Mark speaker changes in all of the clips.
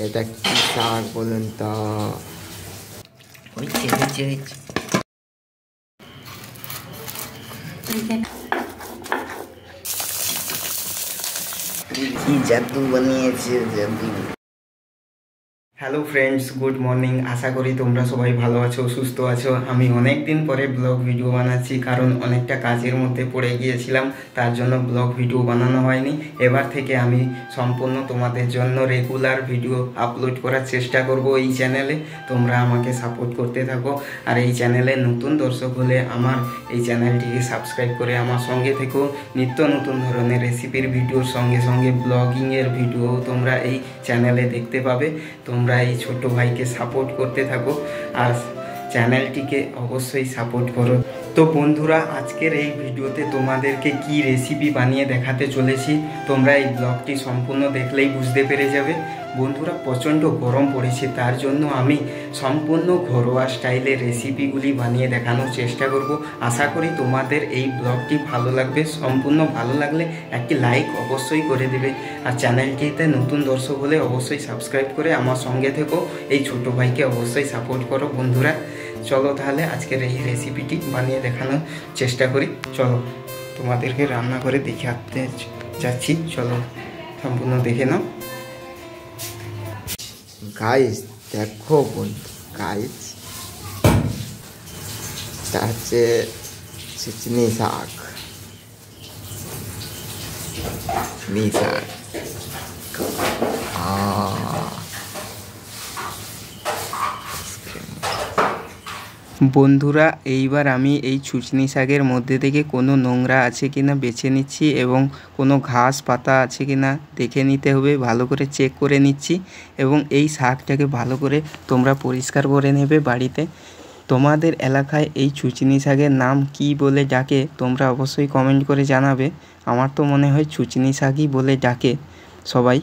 Speaker 1: এটা কি শাক বলুন তো? কি জাদু বানিয়েছে, জাদু। Hello friends, good morning. আশা করি তোমরা সবাই ভালো আছো, সুস্থ আছো। আমি অনেক দিন পরে ব্লগ ভিডিও বানাচ্ছি, কারণ অনেকটা কাজের মধ্যে পড়ে গিয়েছিলাম, তার জন্য ব্লগ ভিডিও বানানো হয়নি। এবার থেকে আমি সম্পূর্ণ তোমাদের জন্য রেগুলার ভিডিও আপলোড করার চেষ্টা করব এই চ্যানেলে। তোমরা আমাকে সাপোর্ট করতে থাকো, আর এই চ্যানেলে নতুন দর্শক হলে আমার এই চ্যানেলটিকে সাবস্ক্রাইব করে আমার সঙ্গে থেকো। নিত্য নতুন ধরনের রেসিপির ভিডিওর সঙ্গে সঙ্গে ব্লগিংয়ের ভিডিও তোমরা এই চ্যানেলে দেখতে পাবে। তোমরা এই ছোট ভাইকে সাপোর্ট করতে থাকো, আর চ্যানেলটিকে অবশ্যই সাপোর্ট করো। তো বন্ধুরা, আজকের এই ভিডিওতে তোমাদেরকে কি রেসিপি বানিয়ে দেখাতে চলেছি তোমরা এই ব্লগটি সম্পূর্ণ দেখলেই বুঝতে পেরে যাবে। বন্ধুরা, প্রচণ্ড গরম পড়েছে, তার জন্য আমি সম্পূর্ণ ঘরোয়া স্টাইলের রেসিপিগুলি বানিয়ে দেখানোর চেষ্টা করব। আশা করি তোমাদের এই ব্লগটি ভালো লাগবে। সম্পূর্ণ ভালো লাগলে একটি লাইক অবশ্যই করে দেবে, আর চ্যানেলটিতে নতুন দর্শক হলে অবশ্যই সাবস্ক্রাইব করে আমার সঙ্গে থেকো। এই ছোট ভাইকে অবশ্যই সাপোর্ট করো। বন্ধুরা চলো তাহলে আজকের এই রেসিপিটি বানিয়ে দেখানোর চেষ্টা করি। চলো তোমাদেরকে রান্না করে দেখাতে যাচ্ছি, চলো সম্পূর্ণ দেখে নাও। গাইস দেখো বন্ধু, গাইস এটা হচ্ছে চিচিনি শাক। বন্ধুরা, এইবার আমি এই ছুচনি শাকের মধ্যে থেকে কোনো নোংরা আছে কিনা বেছে নিচ্ছি, এবং কোনো ঘাস পাতা আছে কিনা দেখে নিতে হবে। ভালো করে চেক করে নিচ্ছি, এবং এই শাকটাকে ভালো করে তোমরা পরিষ্কার করে নেবে বাড়িতে। তোমাদের এলাকায় এই ছুচনি শাকের নাম কি বলে ডাকে তোমরা অবশ্যই কমেন্ট করে জানাবে। আমার তো মনে হয় ছুচনি শাকই বলে ডাকে সবাই।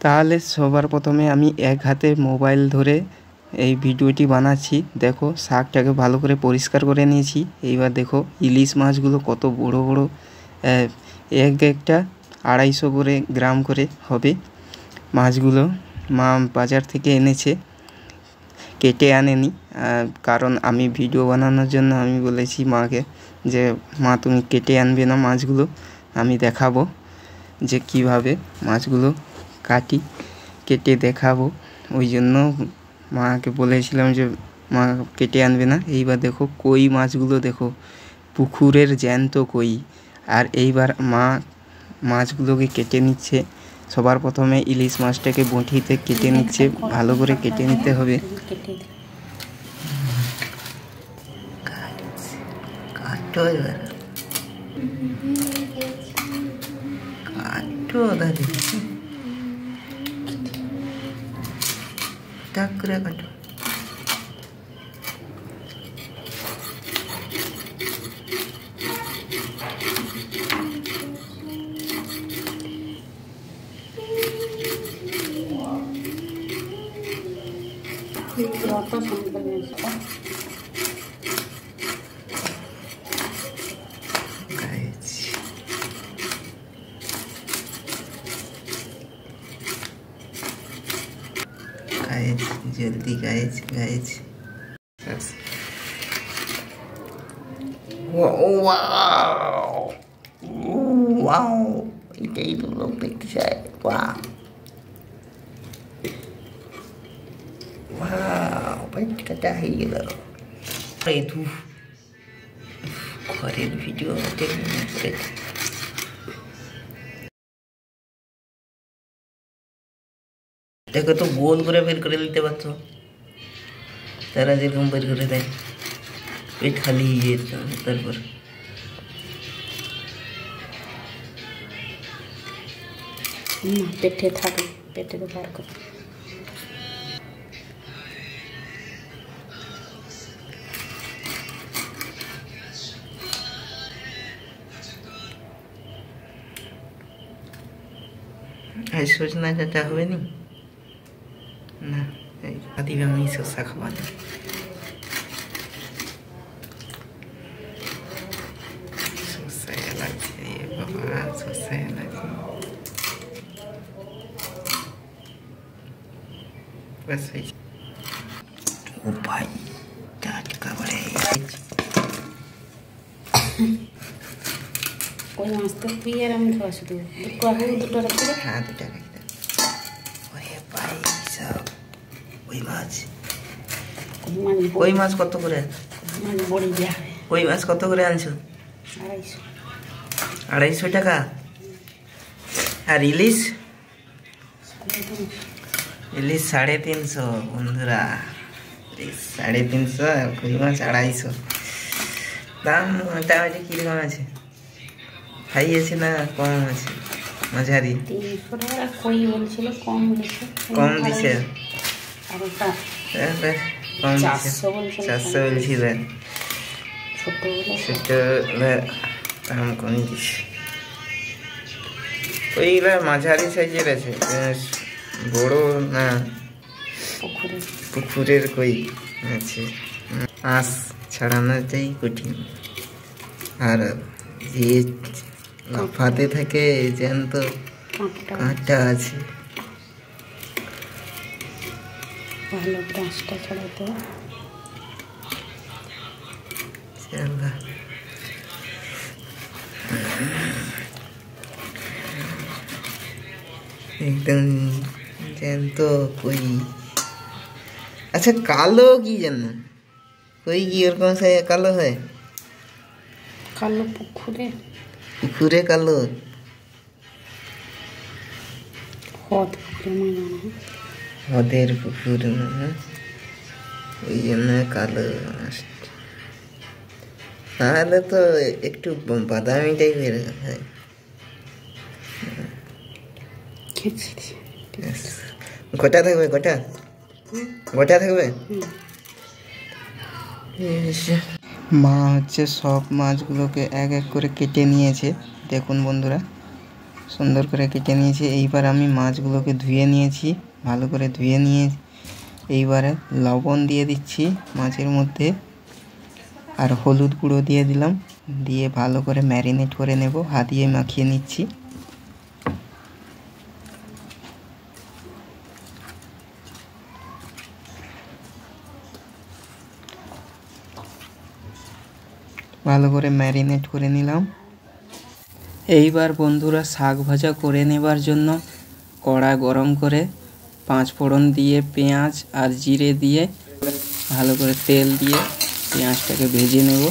Speaker 1: তাহলে সবার প্রথমে আমি এক হাতে মোবাইল ধরে এই ভিডিওটি বানাচ্ছি। দেখো শাকটাকে ভালো করে পরিষ্কার করে নিয়েছি। এইবার দেখো ইলিশ মাছগুলো কত বড় বড়, একটা 250 করে গ্রাম করে হবে মাছগুলো। মা বাজার থেকে এনেছে, কেটে আনেনি, কারণ আমি ভিডিও বানানোর জন্য আমি বলেছি মাকে যে মা তুমি কেটে আনবে না মাছগুলো, আমি দেখাবো যে কিভাবে মাছগুলো কেটে দেখাবো। ওই জন্য মাকে বলেছিলাম যে মা কেটে আনবে না। এইবার দেখো কই মাছগুলো, দেখো পুকুরের জ্যান্ত কই। আর এইবার মা মাছগুলোকে কেটে নিচ্ছে। সবার প্রথমে ইলিশ মাছটাকে বঁটিতে কেটে নিচ্ছে, ভালো করে কেটে নিতে হবে। কাটো जल्दी गाइस वाओ এটাই তো লোক দেখতে চায়। वाओ পেটটা হয়ে গেল। এই তো ঘরের ভিডিও দেখতে দেখো তো গোল করে বের করে নিতে পারছো, তারা যেরকম বের করে দেয় পেট খালি তারপর পেটে থাকে, পেটে বার করে सोचना चाहता हुए नहीं ना आदि में सोचा खबा बस ओ भाई টাটকা বড়ে
Speaker 2: कोई माछ तो पियर हम खावा শুধু দুটো আগে দুটো রাখতে
Speaker 1: হ্যাঁ দুটো রাখতে ওরে ভাই সব ওই মাছ কত করে
Speaker 2: মানে বড়ি দেয়া
Speaker 1: ওই মাছ কত করে আনছো 250 টাকা আর ইলিশ 350 বন্ধুরা 350 আর কই মাছ 250 দাম মোটামুটি কিরকম আছে হাই আছে না কম আছে মাঝারি
Speaker 2: 300 টাকা কই বলছিল কম দিছে
Speaker 1: কম দিছে
Speaker 2: আর ওটা
Speaker 1: কম দিছে 400 বলছিল ছোট দাম কমই দিছে ওইগুলা মাঝারি সাইজের আছে বড় না পুকুরের কই আছে আঁশ ছাড়ানোটাই কঠিন আর যে লাফাতে থাকে জ্যান্ত কাঁটা আছে
Speaker 2: ভালো কাঁচটা ছাড়াতে
Speaker 1: एकदम জ্যান্ত কই আচ্ছা কালো কি জানো কই কি এরকম কালো হয়
Speaker 2: কালো
Speaker 1: পুকুরে কালো হদের পুকুর ওই জন্য কালো তাহলে তো একটু বাদামি টাইপের হয় গোটা থাকবে গোটা থাকবে মা হচ্ছে সব মাছগুলোকে এক এক করে কেটে নিয়েছে দেখুন বন্ধুরা সুন্দর করে কেটে নিয়েছে এইবার আমি মাছগুলোকে ধুয়ে নিয়েছি ভালো করে ধুয়ে নিয়ে এইবারে লবণ দিয়ে দিচ্ছি মাছের মধ্যে আর হলুদ গুঁড়ো দিয়ে দিলাম দিয়ে ভালো করে ম্যারিনেট করে নেব হাত দিয়ে মাখিয়ে নিচ্ছি ভালো করে ম্যারিনেট করে নিলাম এইবার বন্ধুরা শাক ভাজা করে নেবার জন্য কড়া গরম করে 5 ফোড়ন দিয়ে পেঁয়াজ আর জিরে দিয়ে ভালো করে তেল দিয়ে পেঁয়াজটাকে ভেজে নেব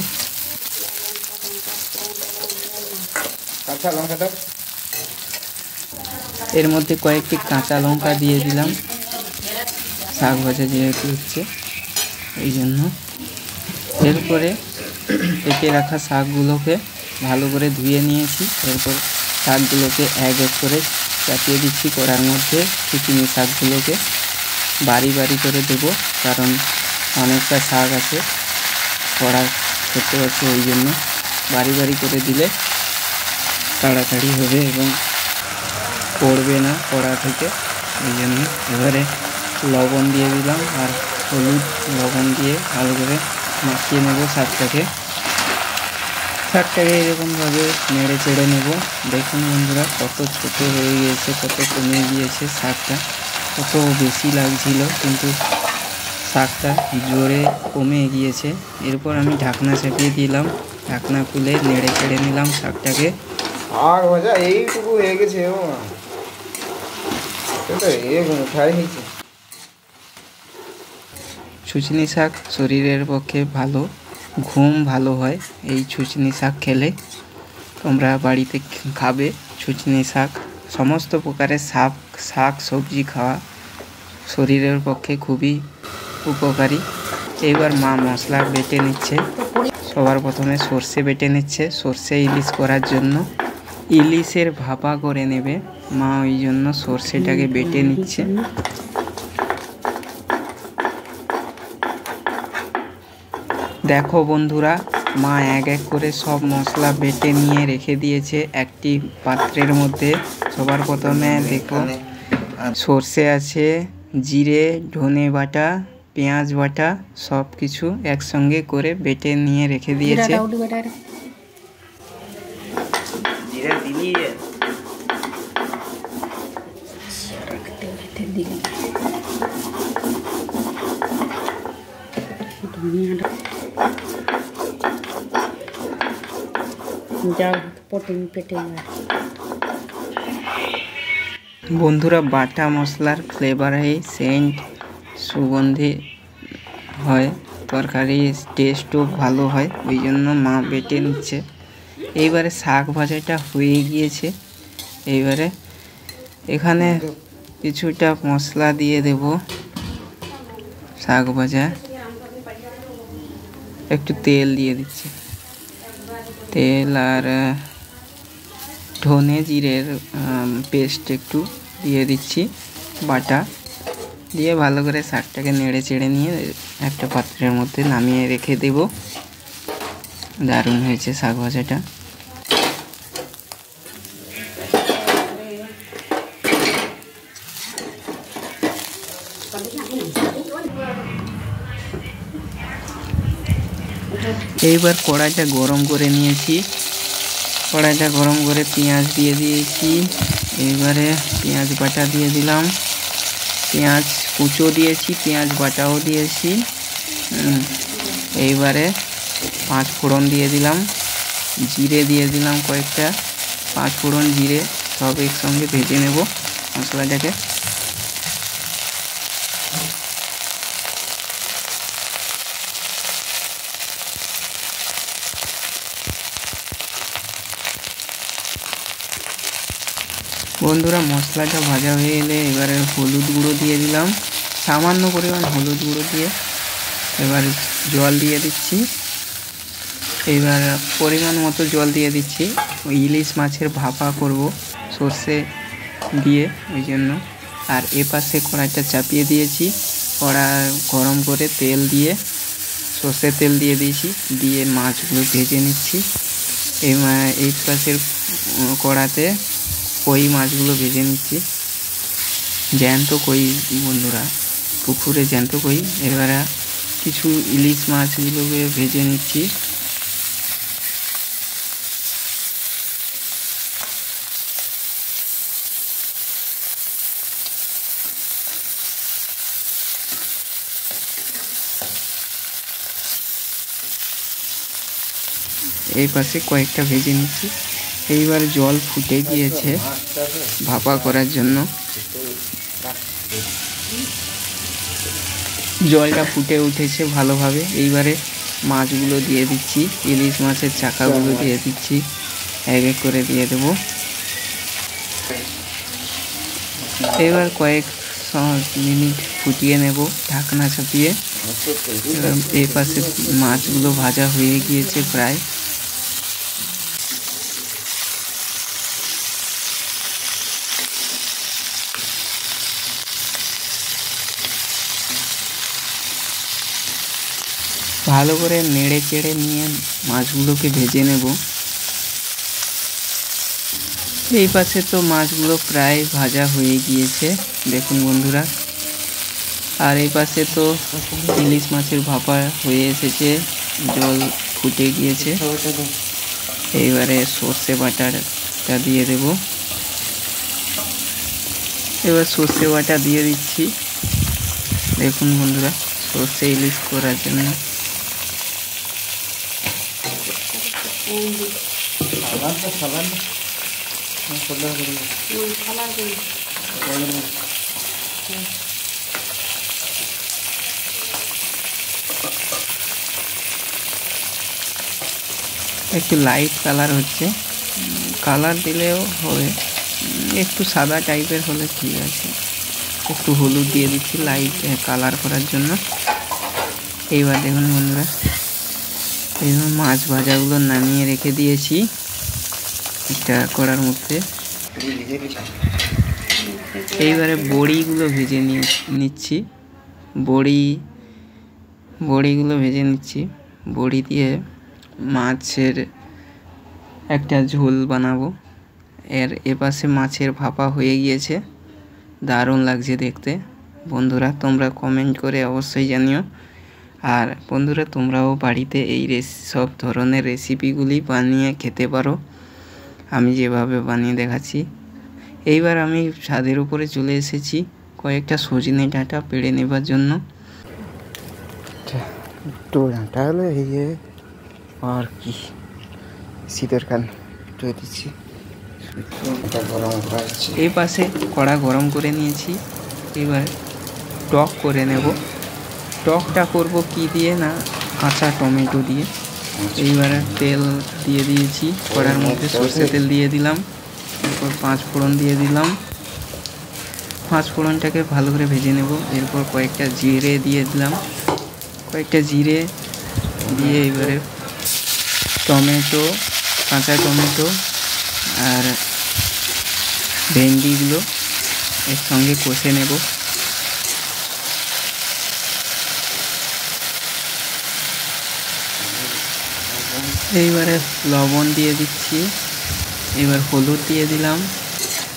Speaker 1: এর মধ্যে কয়েকটি কাঁচা লঙ্কা দিয়ে দিলাম শাক ভাজা যেহেতু হচ্ছে এই জন্য এরপরে কেটে রাখা শাকগুলোকে ভালো করে ধুয়ে নিয়েছি এরপর শাকগুলোকে এক এক করে চাপিয়ে দিচ্ছি কড়ার মধ্যে চিকনি শাকগুলোকে বাড়ি বাড়ি করে দেবো কারণ অনেকটা শাক আছে কড়া করতে পারছে ওই জন্য বাড়ি বাড়ি করে দিলে তাড়াতাড়ি হবে এবং পড়বে না কড়া থেকে ওই জন্য এবারে লবণ দিয়ে দিলাম আর হলুদ লবণ দিয়ে ভালো করে মাখিয়ে নেব শাকটাকে এরকমভাবে নেড়ে চেড়ে নেব দেখুন বন্ধুরা কত ছোট হয়ে গিয়েছে কত কমে গিয়েছে শাকটা কত বেশি লাগছিল কিন্তু শাকটা জোরে কমে গিয়েছে এরপর আমি ঢাকনা চাপিয়ে দিলাম ঢাকনা খুলে নেড়ে চেড়ে নিলাম শাকটাকে আর ভাজা এইটুকু হয়ে গেছে ছুচনি শাক শরীরের পক্ষে ভালো ঘুম ভালো হয় এই ছুচনি শাক খেলে তোমরা বাড়িতে খাবে ছুচনি শাক সমস্ত প্রকারের শাক সবজি খাওয়া শরীরের পক্ষে খুবই উপকারী এবার মা মশলা বেটে নিচ্ছে সবার প্রথমে সর্ষে বেটে নিচ্ছে সর্ষে ইলিশ করার জন্য ইলিশের ভাপা করে নেবে মা ওই জন্য সর্ষেটাকে বেটে নিচ্ছে দেখো বন্ধুরা মা এক এক করে সব মশলা বেটে নিয়ে রেখে দিয়েছে একটি পাত্রের মধ্যে সবার প্রথমে দেখো সর্ষে আছে জিরে ধনে বাটা পেঁয়াজ বাটা সব কিছু একসঙ্গে করে বেটে নিয়ে রেখে দিয়েছে বন্ধুরা বাটা মশলার ফ্লেভারে সেন্ট সুগন্ধি হয়, তরকারি টেস্টও ভালো হয়, ওই জন্য মা বেটে নিচ্ছে। এইবারে শাক ভাজাটা হয়ে গিয়েছে। এইবারে এখানে কিছুটা মশলা দিয়ে দেব। শাক ভাজা একটু তেল দিয়ে দিচ্ছি, তেল আর ধনে জিরের পেস্ট একটু দিয়ে দিচ্ছি বাটা, দিয়ে ভালো করে শাকটাকে নেড়ে চেড়ে নিয়ে একটা পাত্রের মধ্যে নামিয়ে রেখে দেব। দারুণ হয়েছে শাক ভাজাটা। এইবার কড়াইটা গরম করে নিয়েছি, কড়াইটা গরম করে পেঁয়াজ দিয়ে দিয়েছি। এইবারে পেঁয়াজ বাটা দিয়ে দিলাম, পেঁয়াজ কুচো দিয়েছি, পেঁয়াজ বাটাও দিয়েছি। এইবারে 5 ফোড়ন দিয়ে দিলাম, জিরে দিয়ে দিলাম কয়েকটা, 5 ফোড়ন জিরে সব একসঙ্গে ভেজে নেব মশলাটাকে। বন্ধুরা মশলাটা ভাজা হয়ে এলে এবারে হলুদ গুঁড়ো দিয়ে দিলাম, সামান্য পরিমাণ হলুদ গুঁড়ো দিয়ে এবার জল দিয়ে দিচ্ছি। এবার পরিমাণ মতো জল দিয়ে দিচ্ছি, ওই ইলিশ মাছের ভাপা করব সর্ষে দিয়ে, ওই জন্য। আর এপাশে কড়াইটা চাপিয়ে দিয়েছি, কড়া গরম করে তেল দিয়ে সর্ষের তেল দিয়ে দিয়েছি, দিয়ে মাছগুলো ভেজে নিচ্ছি। এই পাশের কড়াতে কই মাছগুলো ভেজে নিচ্ছি, জ্যান্ত কই বন্ধুরা, পুকুরে জ্যান্ত কই। এবারে কিছু ইলিশ মাছগুলোকে ভেজে নিচ্ছি। এই পাশে কয়েকটা ভেজে নিচ্ছি। এইবার জল ফুটে গিয়েছে ভাপা করার জন্য, জলটা ফুটে উঠেছে ভালোভাবে। এইবারে মাছগুলো দিয়ে দিচ্ছি, ইলিশ মাছের চাকাগুলো দিয়ে দিচ্ছি, এক এক করে দিয়ে দেব। এবার কয়েক মিনিট ফুটিয়ে নেব ঢাকনা চাপিয়ে। এই পাশে মাছগুলো ভাজা হয়ে গিয়েছে প্রায়। ভালো করে নেড়ে চেড়ে নিয়ে মাছগুলোকে ভেজে নেব। এই পাশে তো মাছগুলো প্রায় ভাজা হয়ে গিয়েছে দেখুন বন্ধুরা। আর এই পাশে তো ইলিশ মাছের ভাপা হয়ে এসেছে, জল ফুটে গিয়েছে। এইবারে সর্ষে বাটাটা দিয়ে দেব। এবার সর্ষে বাটা দিয়ে দিচ্ছি দেখুন বন্ধুরা, সর্ষে ইলিশ করার জন্য। একটু লাইট কালার হচ্ছে, কালার দিলেও হবে, একটু সাদা টাইপের হলে ঠিক আছে। একটু হলুদ দিয়ে দিচ্ছি লাইট কালার করার জন্য। এইবার দেখুন বন্ধুরা, এইবার মাছ ভাজাগুলো নামিয়ে রেখে দিয়েছি একটা কড়ার মধ্যে। এইবারে বড়িগুলো ভেজে নিচ্ছি, বড়িগুলো ভেজে নিচ্ছি। বড়ি দিয়ে মাছের একটা ঝোল বানাবো। এপাশে মাছের ভাপা হয়ে গিয়েছে, দারুণ লাগছে দেখতে। বন্ধুরা তোমরা কমেন্ট করে অবশ্যই জানিও। আর বন্ধুরা তোমরাও বাড়িতে এই সব ধরনের রেসিপিগুলি বানিয়ে খেতে পারো, আমি যেভাবে বানিয়ে দেখাচ্ছি। এইবার আমি ছাদের উপরে চলে এসেছি কয়েকটা সজনে ডাঁটা পেড়ে নেবার জন্য। একটু ডাঁটা হলো এই যে আর কি শীতের কান ধুয়ে দিচ্ছি। এটা গরম করা হচ্ছে। এই পাশে কড়া গরম করে নিয়েছি, এবার টক করে নেব। টকটা করব কি দিয়ে না, কাঁচা টমেটো দিয়ে। এইবারে তেল দিয়ে দিয়েছি কড়ার মধ্যে, সর্ষে তেল দিয়ে দিলাম, এরপর 5 ফোড়ন দিয়ে দিলাম। 5 ফোড়নটাকে ভালো করে ভেজে নেব। এরপর কয়েকটা জিরে দিয়ে দিলাম, কয়েকটা জিরে দিয়ে এবারে টমেটো, কাঁচা টমেটো আর ভেন্ডিগুলো এর সঙ্গে কষে নেব। এইবারে লবণ দিয়ে দিচ্ছি, এবার হলুদ দিয়ে দিলাম,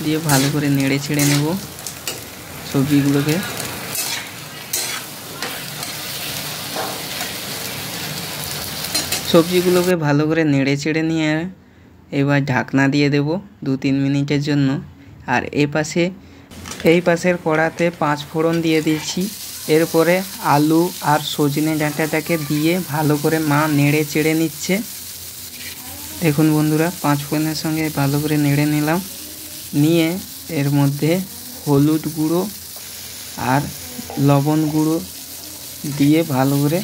Speaker 1: দিয়ে ভালো করে নেড়ে ছেড়ে নেব সবজিগুলোকে। সবজিগুলোকে ভালো করে নেড়ে চেড়ে নিয়ে এবার ঢাকনা দিয়ে দেব 2-3 মিনিটের জন্য। আর এই পাশের কড়াতে 5 ফোড়ন দিয়ে দিয়েছি। এরপরে আলু আর সজনে ডাঁটাটাকে দিয়ে ভালো করে মা নেড়ে চেড়ে নিচ্ছে। দেখুন বন্ধুরা, 5 ফোড়নের সঙ্গে ভালো করে নেড়ে নিলাম, নিয়ে এর মধ্যে হলুদ গুঁড়ো আর লবণ গুঁড়ো দিয়ে ভালো করে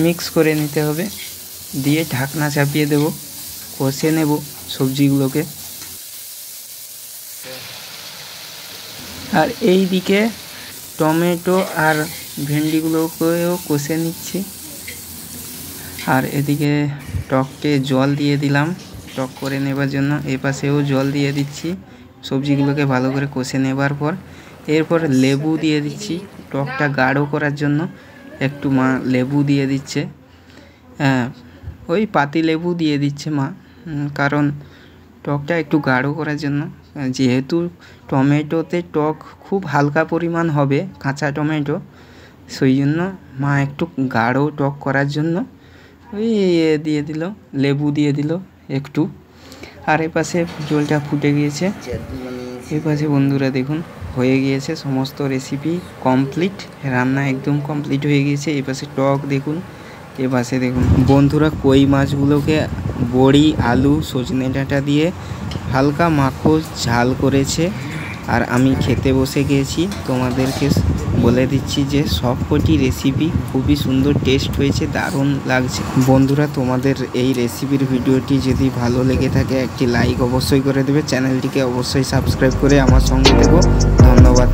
Speaker 1: মিক্স করে নিতে হবে, দিয়ে ঢাকনা চাপিয়ে দেব, কষে নেব সবজিগুলোকে। আর এই দিকে টমেটো আর ভেন্ডিগুলোকেও কষে নিচ্ছি। আর এদিকে টককে জল দিয়ে দিলাম টক করে নেবার জন্য, এই পাশেও জল দিয়ে দিচ্ছি সবজিগুলোকে ভালো করে কষে নেবার পর। এরপর লেবু দিয়ে দিচ্ছি টকটা গাঢ় করার জন্য, একটু মা লেবু দিয়ে দিচ্ছে। হ্যাঁ, ওই পাতি লেবু দিয়ে দিচ্ছে মা, কারণ টকটা একটু গাঢ় করার জন্য। যেহেতু টমেটোতে টক খুব হালকা পরিমাণ হবে, কাঁচা টমেটো, সেই জন্য মা একটু গাঢ় টক করার জন্য ওই দিয়ে দিল, লেবু দিয়ে দিল একটু। আর এপাশে জলটা ফুটে গিয়েছে। এপাশে বন্ধুরা দেখুন হয়ে গিয়েছে, সমস্ত রেসিপি কমপ্লিট, রান্না একদম কমপ্লিট হয়ে গিয়েছে। এপাশে টক দেখুন, এপাশে দেখুন বন্ধুরা কই মাছগুলোকে বড়ি, আলু, সজনে ডাঁটা দিয়ে হালকা মাখো ঝাল করেছে। আর আমি খেতে বসে গিয়েছি। তোমাদেরকে বলে দিচ্ছি যে সবকটি রেসিপি খুবই সুন্দর টেস্ট হয়েছে, দারুণ লাগছে। বন্ধুরা, তোমাদের এই রেসিপির ভিডিওটি যদি ভালো লেগে থাকে একটি লাইক অবশ্যই করে দেবে, চ্যানেলটিকে অবশ্যই সাবস্ক্রাইব করে আমার সঙ্গে দেবো। ধন্যবাদ।